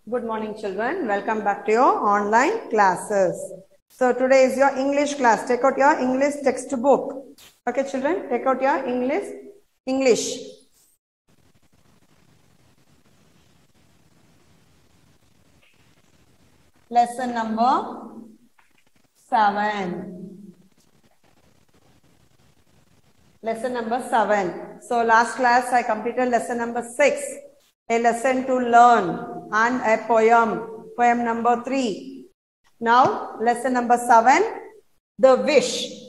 Good morning, children. Welcome back to your online classes. So today is your English class. Take out your English textbook. Okay, children, take out your English. Lesson number 7. Lesson number 7. So last class I completed lesson number 6. A lesson to learn and a poem. Poem number 3. Now lesson number 7. The wish.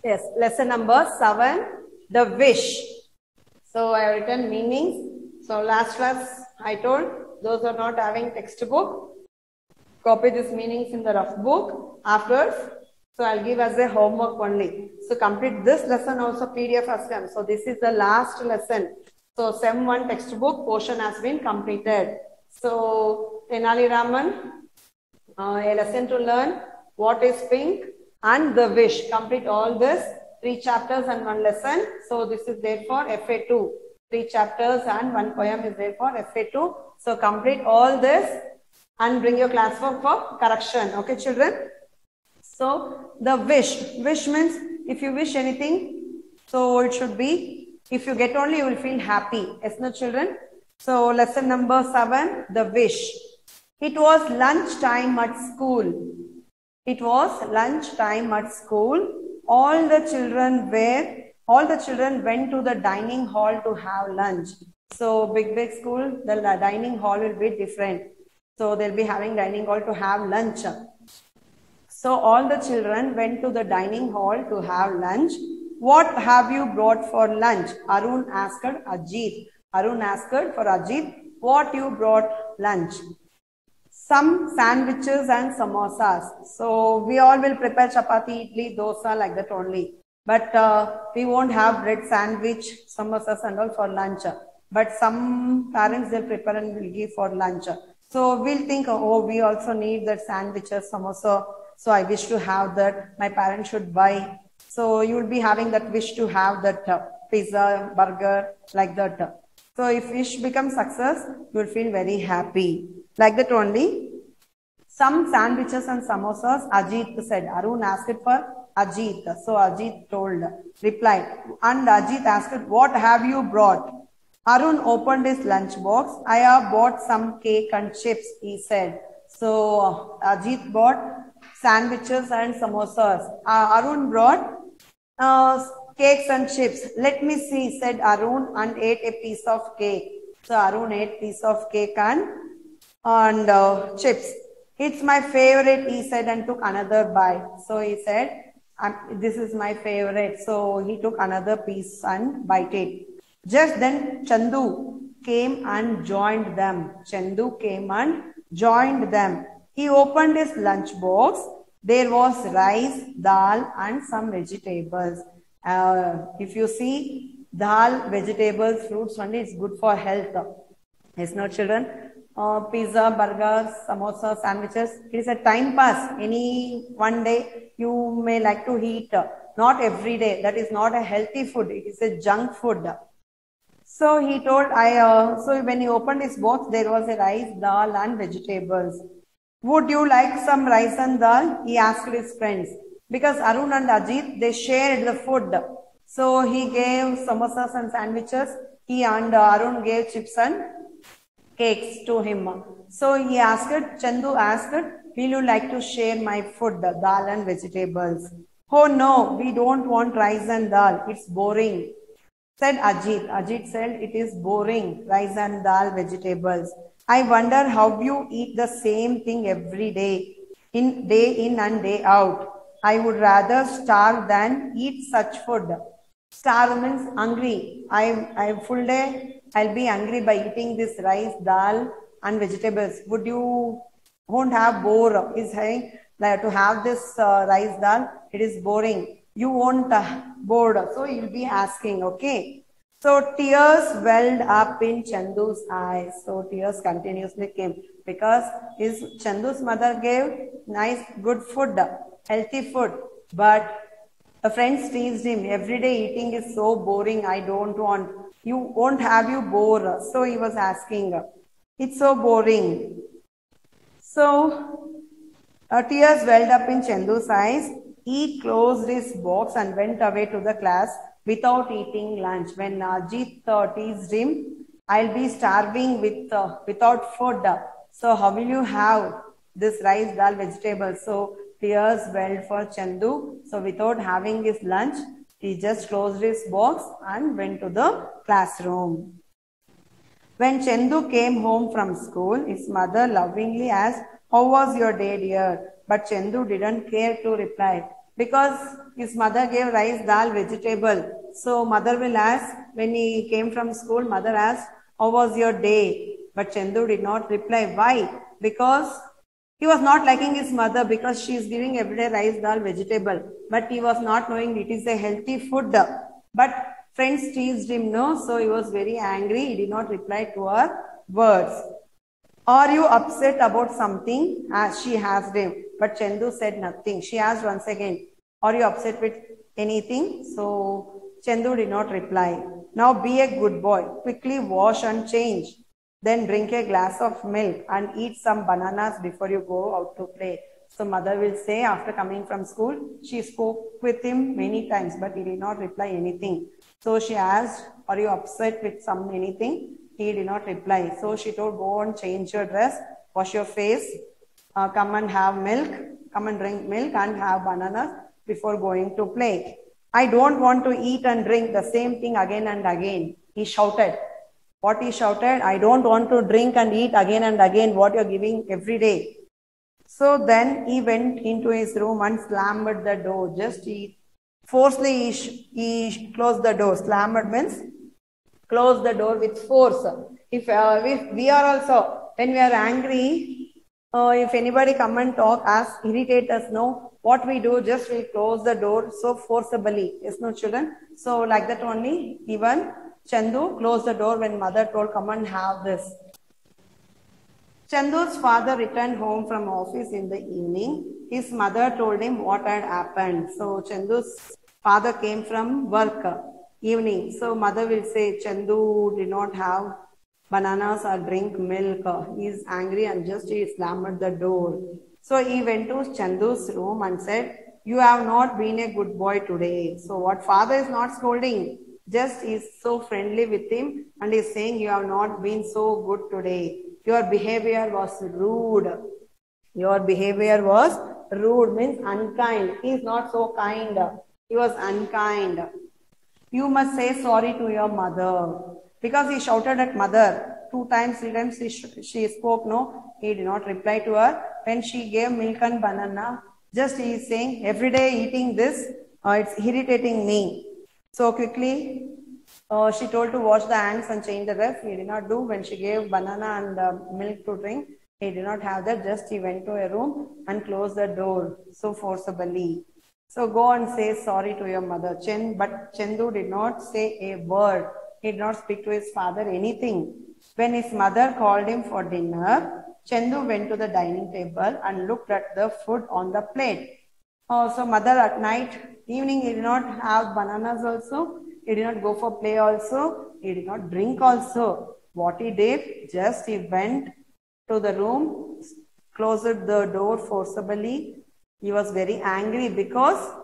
Yes, lesson number 7, the wish. So I have written meanings. So last class I told those who are not having textbook, copy these meanings in the rough book. Afterwards, So I'll give as a homework only. So complete this lesson also PDF as well. So this is the last lesson. So Sem 1 textbook portion has been completed. So Tenali Raman, a lesson to learn, what is pink and the wish. Complete all this, 3 chapters and 1 lesson. So this is there for FA2. 3 chapters and 1 poem is there for FA2. So complete all this and bring your classwork for correction. Okay, children? So the wish means if you wish anything, so it should be, if you get only, you will feel happy. Yes, no, children? So lesson number 7, the wish. It was lunch time at school. It was lunch time at school. All the children went to the dining hall to have lunch. So big school, the dining hall will be different. So they'll be having dining hall to have lunch. So all the children went to the dining hall to have lunch. What have you brought for lunch? Arun asked Ajit. Arun asked for Ajit, what you brought lunch? Some sandwiches and samosas. So we all will prepare chapati, idli, dosa like that only. But we won't have bread sandwich, samosas and all for lunch. But some parents they'll prepare and will give for lunch. So we'll think, oh, we also need that sandwiches, samosa. So I wish to have that. My parents should buy. So you will be having that wish to have that pizza, burger, like that. So if wish becomes success, you will feel very happy. Like that only. Some sandwiches and samosas, Ajit said. Arun asked for Ajit. So Ajit replied. And Ajit asked, what have you brought? Arun opened his lunch box. I have bought some cake and chips, he said. So Ajit bought sandwiches and samosas. Arun brought cakes and chips. Let me see, said Arun and ate a piece of cake. So Arun ate piece of cake and chips. It's my favorite, he said, and took another bite. So he said, this is my favorite. So he took another piece and bite it. Just then Chandu came and joined them. Chandu came and joined them. He opened his lunch box. There was rice, dal and some vegetables. If you see dal, vegetables, fruits only, it's good for health. Yes, no, children? Pizza, burgers, samosa, sandwiches. It is a time pass. Any one day you may like to eat. Not every day. That is not a healthy food. It is a junk food. So he told, so when he opened his box, there was a rice, dal and vegetables. Would you like some rice and dal? He asked his friends. Because Arun and Ajit, they shared the food. So he gave samosas and sandwiches. He and Arun gave chips and cakes to him. So he asked, Chandu asked, will you like to share my food, dal and vegetables? Oh no, we don't want rice and dal. It's boring, said Ajit. Ajit said, it is boring, rice and dal, vegetables. I wonder how you eat the same thing every day in and day out. I would rather starve than eat such food. Starve means hungry. I full day, I'll be hungry by eating this rice, dal and vegetables. Would you won't have bore? Is saying like to have this rice, dal, it is boring. You won't bored. So you'll be asking, okay. So tears welled up in Chandu's eyes. So tears continuously came because Chandu's mother gave nice, good food, healthy food. But the friends teased him. Every day eating is so boring. I don't want. You won't have you bore. So he was asking. It's so boring. So tears welled up in Chandu's eyes. He closed his box and went away to the class without eating lunch. When Ajit teased him, I'll be starving without food. So how will you have this rice, dal, vegetables? So tears welled for Chandu. So without having his lunch, he just closed his box and went to the classroom. When Chandu came home from school, his mother lovingly asked, how was your day, dear? But Chandu didn't care to reply because his mother gave rice, dal, vegetable. So mother will ask, when he came from school, mother asked, how was your day? But Chandu did not reply. Why? Because He was not liking his mother because she is giving everyday rice, dal, vegetable. But he was not knowing it is a healthy food. But friends teased him, no, so he was very angry. He did not reply to her words. Are you upset about something? As she asked him. But Chandu said nothing. She asked once again, are you upset with anything? So Chandu did not reply. Now be a good boy. Quickly wash and change. Then drink a glass of milk and eat some bananas before you go out to play. So mother will say after coming from school, she spoke with him many times, but he did not reply anything. So she asked, are you upset with anything? He did not reply. So she told, go and change your dress, wash your face, come and have milk, come and drink milk and have bananas before going to play. I don't want to eat and drink the same thing again and again. He shouted. What he shouted? I don't want to drink and eat again and again what you're giving every day. So then he went into his room and slammed the door. Forcefully he closed the door. Slammed means close the door with force. If we are also, when we are angry, if anybody come and talk, us, irritate us, no, what we do, just we close the door so forcibly. Yes, no, children? So like that only, even Chandu closed the door when mother told, come and have this. Chandu's father returned home from office in the evening. His mother told him what had happened. So Chandu's father came from work evening. So mother will say, Chandu did not have bananas or drink milk. He is angry and just he slammed the door. So he went to Chandu's room and said, you have not been a good boy today. So what father is not scolding, just is so friendly with him and is saying, you have not been so good today. Your behavior was rude. Your behavior was rude means unkind. He is not so kind. He was unkind. You must say sorry to your mother. Because he shouted at mother 2 times, 3 times she spoke, no, he did not reply to her. When she gave milk and banana, just he is saying, every day eating this, it's irritating me. So quickly, she told to wash the hands and change the dress. He did not do. When she gave banana and milk to drink, he did not have that. Just he went to a room and closed the door so forcibly. So go and say sorry to your mother. But Chandu did not say a word. He did not speak to his father anything. When his mother called him for dinner, Chandu went to the dining table and looked at the food on the plate. So mother at night, evening, he did not have bananas also. He did not go for play also. He did not drink also. What he did, just he went to the room, closed the door forcibly. He was very angry because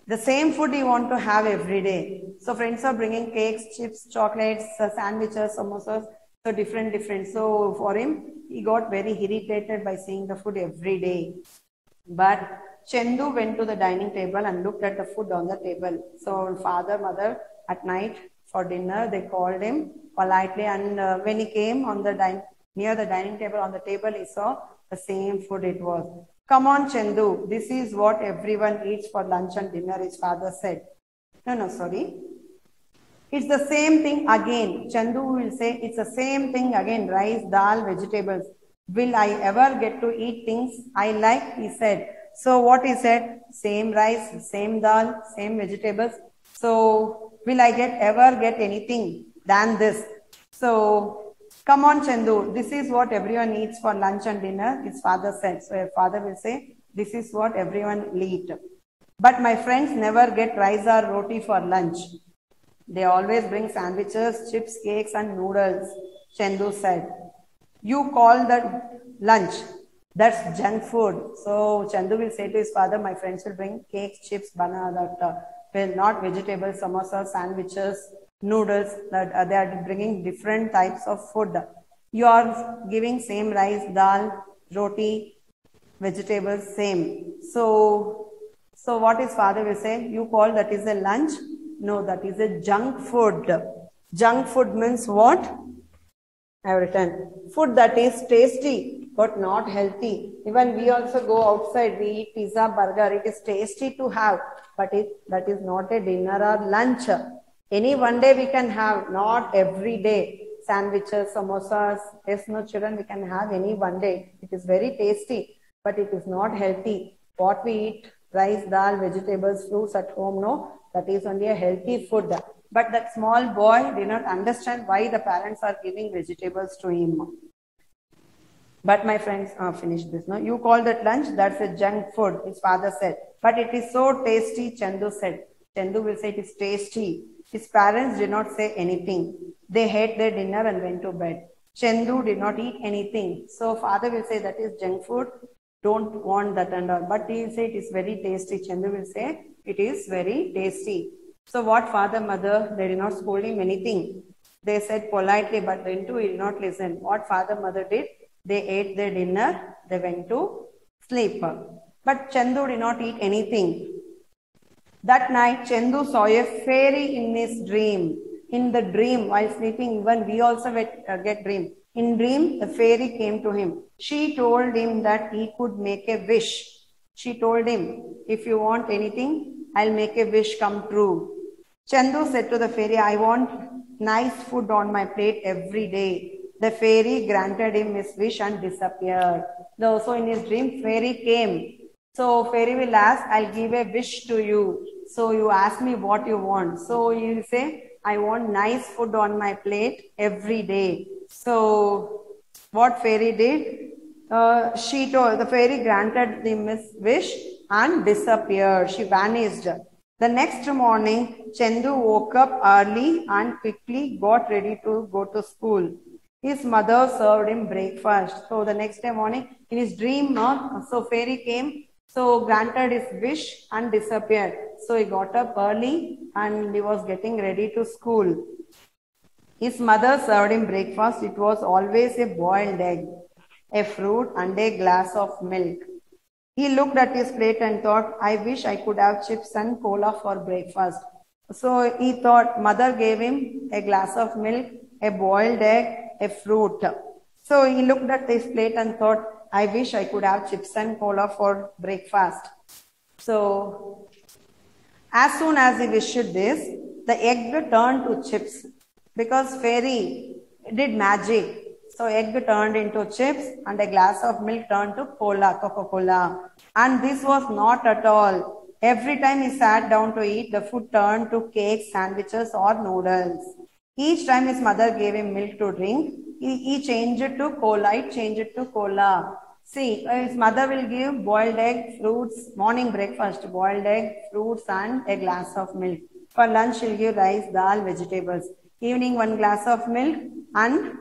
the same food he want to have every day. So friends are bringing cakes, chips, chocolates, sandwiches, samosas, so different. So for him, he got very irritated by seeing the food every day. But Chandu went to the dining table and looked at the food on the table. So father, mother, at night for dinner, they called him politely. And when he came on the near the dining table, on the table, he saw the same food it was. Come on, Chandu, this is what everyone eats for lunch and dinner, his father said. No, sorry. It's the same thing again. Chandu will say, it's the same thing again, rice, dal, vegetables. Will I ever get to eat things I like? He said. So what he said, same rice, same dal, same vegetables. So will I ever get anything than this? So come on, Chandu, this is what everyone eats for lunch and dinner, his father said. So your father will say, this is what everyone will eat. But my friends never get rice or roti for lunch. They always bring sandwiches, chips, cakes and noodles, Chandu said. You call that lunch. That's junk food. So Chandu will say to his father, my friends will bring cakes, chips, banana, not vegetables, samosas, sandwiches, noodles. They are bringing different types of food. You are giving same rice, dal, roti, vegetables, same. So what his father will say, you call that is a lunch? No, that is a junk food. Junk food means what? I have written food that is tasty but not healthy. Even we also go outside, we eat pizza, burger. It is tasty to have, but that is not a dinner or lunch. Any one day we can have, not every day. Sandwiches, samosas, yes, no children, we can have any one day. It is very tasty. but it is not healthy. What we eat, rice, dal, vegetables, fruits at home, no, that is only a healthy food. But that small boy did not understand why the parents are giving vegetables to him. But my friends, finish this. No, you call that lunch, that's a junk food, his father said. But it is so tasty, Chandu said. Chandu will say it is tasty. His parents did not say anything. They ate their dinner and went to bed. Chandu did not eat anything. So father will say that is junk food. Don't want that and all. But he will say it is very tasty. Chandu will say it is very tasty. So what father, mother, they did not scold him anything. They said politely, but Rintu will not listen. What father, mother did? They ate their dinner, they went to sleep. But Chandu did not eat anything. That night, Chandu saw a fairy in his dream. In the dream, while sleeping, even we also get dream. In dream, the fairy came to him. She told him that he could make a wish. She told him, if you want anything, I'll make a wish come true. Chandu said to the fairy, I want nice food on my plate every day. The fairy granted him his wish and disappeared. So in his dream, fairy came. So fairy will ask, I'll give a wish to you. So you ask me what you want. So you will say, I want nice food on my plate every day. So what fairy did? She told, the fairy granted him his wish and disappeared. She vanished. The next morning, Chandu woke up early and quickly got ready to go to school. His mother served him breakfast. So the next day morning, in his dream, so fairy came, so granted his wish and disappeared. So he got up early and he was getting ready to school. His mother served him breakfast. It was always a boiled egg, a fruit and a glass of milk. He looked at his plate and thought, I wish I could have chips and cola for breakfast. So he thought, mother gave him a glass of milk, a boiled egg, a fruit. So he looked at his plate and thought, I wish I could have chips and cola for breakfast. So as soon as he wished this, the egg turned to chips because fairy did magic. So egg turned into chips and a glass of milk turned to cola, Coca-Cola. And this was not at all. Every time he sat down to eat, the food turned to cakes, sandwiches or noodles. Each time his mother gave him milk to drink, he changed it to cola, he changed it to cola. See, his mother will give boiled egg, fruits, morning breakfast, boiled egg, fruits and a glass of milk. For lunch, she'll give rice, dal, vegetables. Evening, one glass of milk and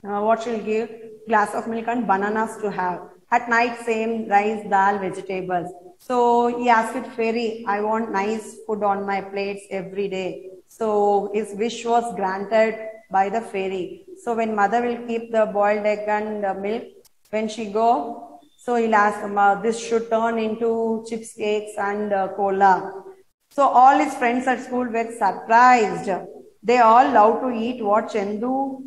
what she'll give? Glass of milk and bananas to have. At night, same rice, dal, vegetables. So he asked fairy, I want nice food on my plates every day. So his wish was granted by the fairy. So when mother will keep the boiled egg and milk, when she go, so he'll ask, this should turn into chips, cakes and cola. So all his friends at school were surprised. They all loved to eat what Chandu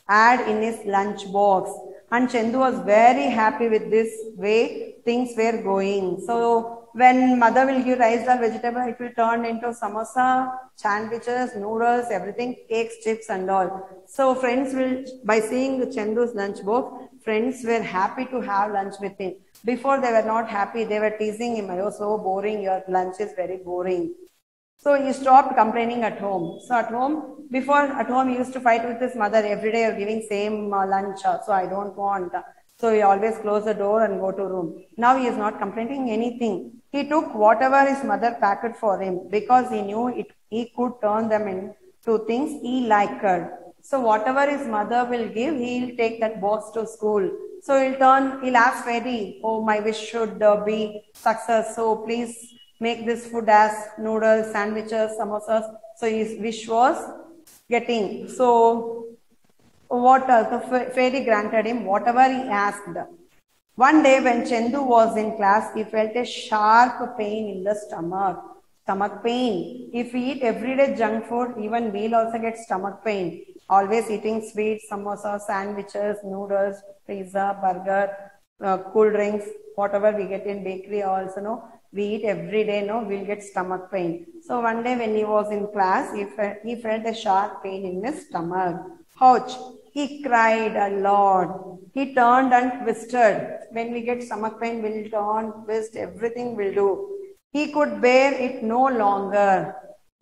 had in his lunch box. And Chandu was very happy with this way things were going. So when mother will give rice or vegetable, it will turn into samosa, sandwiches, noodles, everything, cakes, chips and all. So friends will, by seeing Chandu's lunch box, friends were happy to have lunch with him. Before they were not happy, they were teasing him, oh so boring, your lunch is very boring. So he stopped complaining at home. So at home, he used to fight with his mother every day, you're giving same lunch, so I don't want. So he always close the door and go to room. Now he is not complaining anything. He took whatever his mother packed for him because he knew he could turn them into things he liked. So whatever his mother will give, he'll take that box to school. So he'll ask fairy, oh my wish should be success. So please make this food as noodles, sandwiches, samosas. So his wish was getting. So what the fairy granted him whatever he asked. One day when Chandu was in class, he felt a sharp pain in the stomach pain. If we eat everyday junk food, even we'll also get stomach pain. Always eating sweets, samosas, sandwiches, noodles, pizza, burger, cool drinks, whatever we get in bakery also, no, we eat every day, no, we'll get stomach pain. So one day when he was in class, he felt a sharp pain in his stomach. Ouch! He cried a lot. He turned and twisted. When we get stomach pain, we'll turn, twist, everything will do. He could bear it no longer.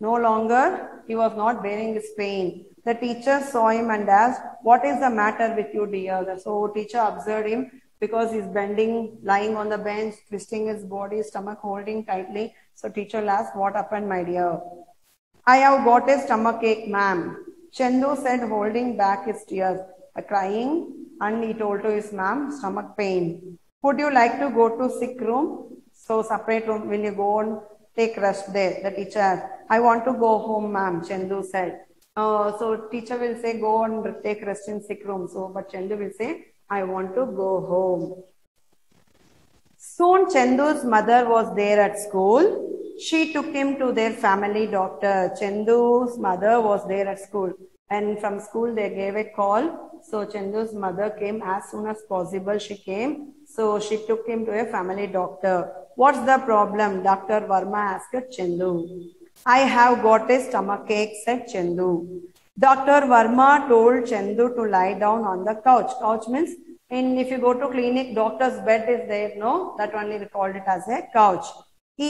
No longer, he was not bearing his pain. The teacher saw him and asked, "What is the matter with you, dear?" So teacher observed him because he's bending, lying on the bench, twisting his body, stomach holding tightly. So teacher asked, "What happened, my dear?" "I have got a stomach ache, ma'am," Chandu said, holding back his tears, crying, and he told to his ma'am, "Stomach pain. Would you like to go to sick room?" So separate room, will you go and take rest there? The teacher asked. "I want to go home, ma'am," Chandu said. So teacher will say, "Go and take rest in sick room." So, but Chandu will say, "I want to go home." Soon Chandu's mother was there at school. She took him to their family doctor. Chandu's mother was there at school. And from school they gave a call. So Chandu's mother came as soon as possible. She came. So she took him to a family doctor. "What's the problem?" Dr. Verma asked Chandu. "I have got a stomach ache," said Chandu. Dr. Verma told Chandu to lie down on the couch. Couch means, if you go to clinic, doctor's bed is there, no? That only we called it as a couch. He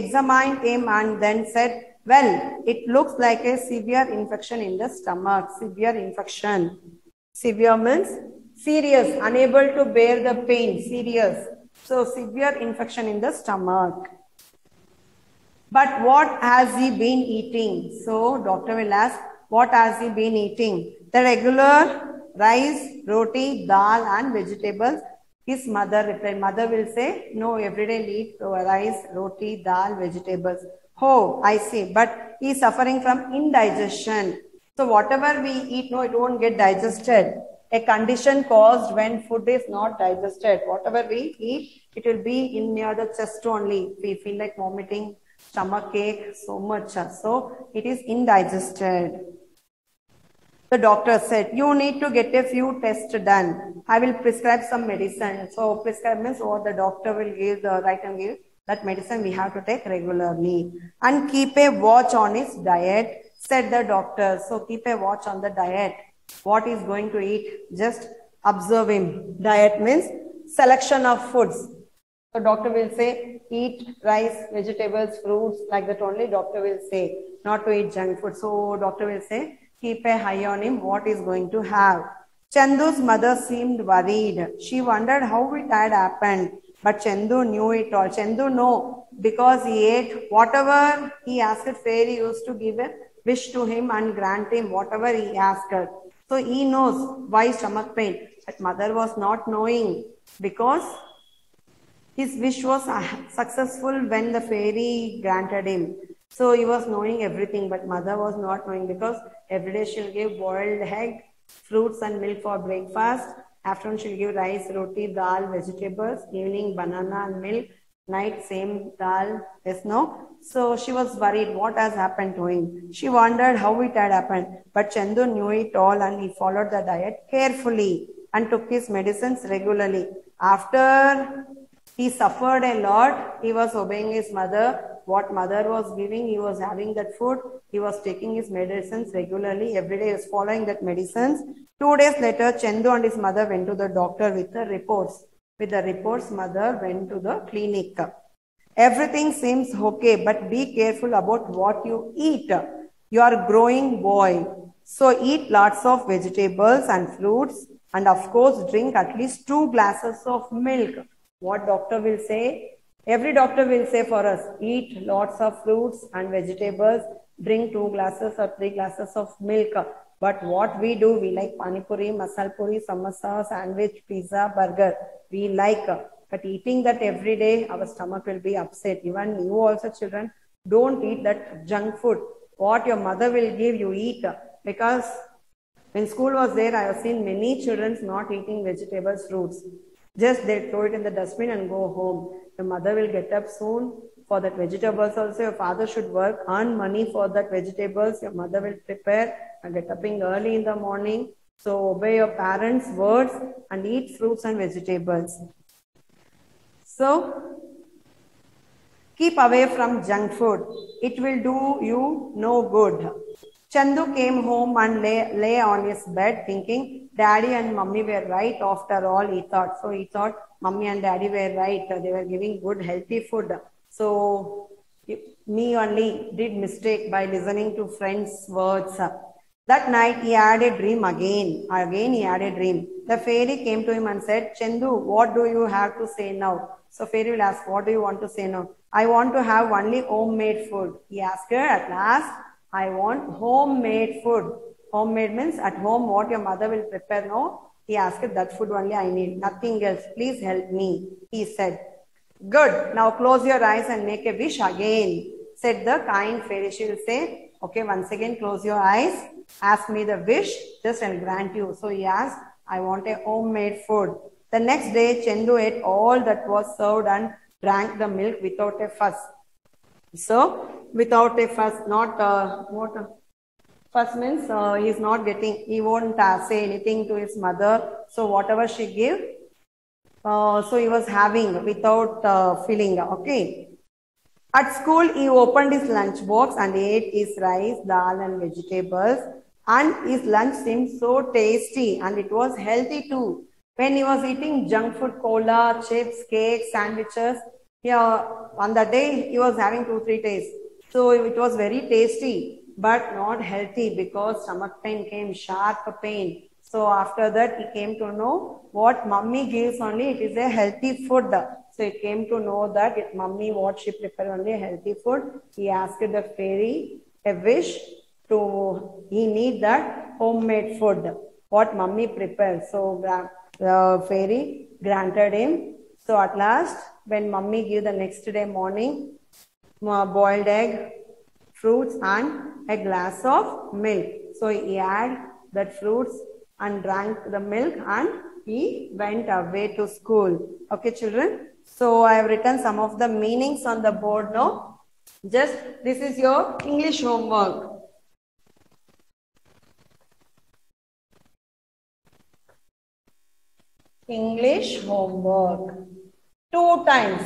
examined him and then said, "Well, it looks like a severe infection in the stomach." Severe infection. Severe means serious, unable to bear the pain, serious. So severe infection in the stomach. "But what has he been eating?" So doctor will ask, "What has he been eating?" "The regular rice, roti, dal and vegetables." His mother replied. Mother will say, "No, everyday eat rice, roti, dal, vegetables." "Oh, I see. But he is suffering from indigestion." So whatever we eat, no, it won't get digested. A condition caused when food is not digested. Whatever we eat, it will be in near the chest only. We feel like vomiting, stomach ache, so much. So it is indigested. The doctor said, "You need to get a few tests done. I will prescribe some medicine." So prescribe means what the doctor will give, the write and give that medicine we have to take regularly. "And keep a watch on his diet," said the doctor. So keep a watch on the diet. What is going to eat? Just observe him. Diet means selection of foods. So doctor will say, eat rice, vegetables, fruits, like that only doctor will say, not to eat junk food. So doctor will say, keep a eye on him, what is going to have. Chandu's mother seemed worried. She wondered how it had happened. But Chandu knew it all. Chandu know because he ate whatever he asked. Fairy used to give a wish to him and grant him whatever he asked her. So he knows why stomach pain. But mother was not knowing because his wish was successful when the fairy granted him. So he was knowing everything, but mother was not knowing because every day she'll give boiled egg, fruits and milk for breakfast. Afternoon she'll give rice, roti, dal, vegetables. Evening banana and milk. Night same dal. Yes, no. So she was worried what has happened to him. She wondered how it had happened. But Chandu knew it all and he followed the diet carefully and took his medicines regularly. After he suffered a lot, he was obeying his mother. What mother was giving, he was having that food. He was taking his medicines regularly. Every day he was following that medicines. 2 days later, Chandu and his mother went to the doctor with the reports. With the reports, mother went to the clinic. Everything seems okay, but be careful about what you eat. You are a growing boy. So eat lots of vegetables and fruits. And of course, drink at least 2 glasses of milk. What doctor will say? Every doctor will say for us, eat lots of fruits and vegetables, drink 2 glasses or 3 glasses of milk. But what we do, we like pani puri, masala puri, samosa, sandwich, pizza, burger. We like, but eating that every day, our stomach will be upset. Even you also, children, don't eat that junk food. What your mother will give, you eat. Because when school was there, I have seen many children not eating vegetables, fruits. Just they throw it in the dustbin and go home. Your mother will get up soon for that vegetables also. Your father should work, earn money for that vegetables. Your mother will prepare and get up early in the morning. So obey your parents' words and eat fruits and vegetables. So keep away from junk food. It will do you no good. Chandu came home and lay on his bed thinking daddy and mummy were right after all, he thought. So he thought mummy and daddy were right. They were giving good healthy food. So me only did mistake by listening to friends' words. That night he had a dream again. Again he had a dream. The fairy came to him and said, Chandu, what do you have to say now? So fairy will ask, what do you want to say now? I want to have only homemade food. He asked her at last, I want homemade food. Homemade means at home what your mother will prepare. No, he asked that food only I need. Nothing else. Please help me. He said. Good. Now close your eyes and make a wish again. Said the kind fairy. She will say, okay, once again close your eyes. Ask me the wish. Just I'll grant you. So he asked, I want a homemade food. The next day, Chandu ate all that was served and drank the milk without a fuss. So, without a fuss, not fuss means he's not getting, he won't say anything to his mother. So, whatever she give, so he was having without feeling. Okay. At school, he opened his lunch box and ate his rice, dal, and vegetables. And his lunch seemed so tasty and it was healthy too. When he was eating junk food, cola, chips, cakes, sandwiches, on that day he was having 2-3 days. So it was very tasty, but not healthy because stomach pain came, sharp pain. So after that, he came to know what mummy gives only, it is a healthy food. So he came to know that if mummy, what she prepared only a healthy food. He asked the fairy a wish to, he need that homemade food, what mummy prepared. So the fairy granted him. So at last, when mummy gave the next day morning, boiled egg, fruits and a glass of milk. So he had that fruits and drank the milk and he went away to school. Okay, children. So I have written some of the meanings on the board now. Just this is your English homework. English homework. 2 times.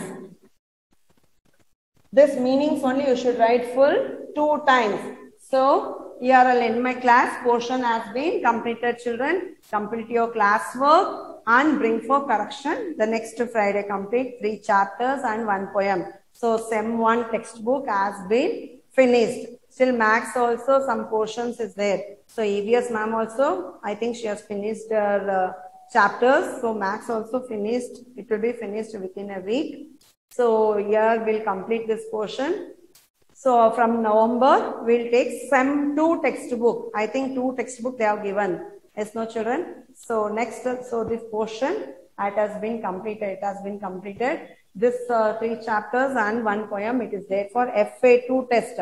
This meanings only you should write full 2 times. So, here I'll end my class. Portion has been completed, children. Complete your classwork and bring for correction. The next Friday complete 3 chapters and 1 poem. So, Sem 1 textbook has been finished. Still maths also some portions is there. So, EVS ma'am also, I think she has finished her chapters. So, maths also finished. It will be finished within a week. So, here we'll complete this portion. So, from November, we'll take Sem 2 textbook. I think 2 textbook they have given. Yes, no children? So, next, so this portion, it has been completed. It has been completed. This 3 chapters and 1 poem, it is there for FA2 test.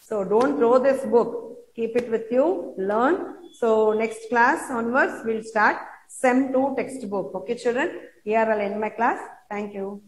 So, don't throw this book. Keep it with you. Learn. So, next class onwards, we'll start Sem 2 textbook. Okay, children? Here I'll end my class. Thank you.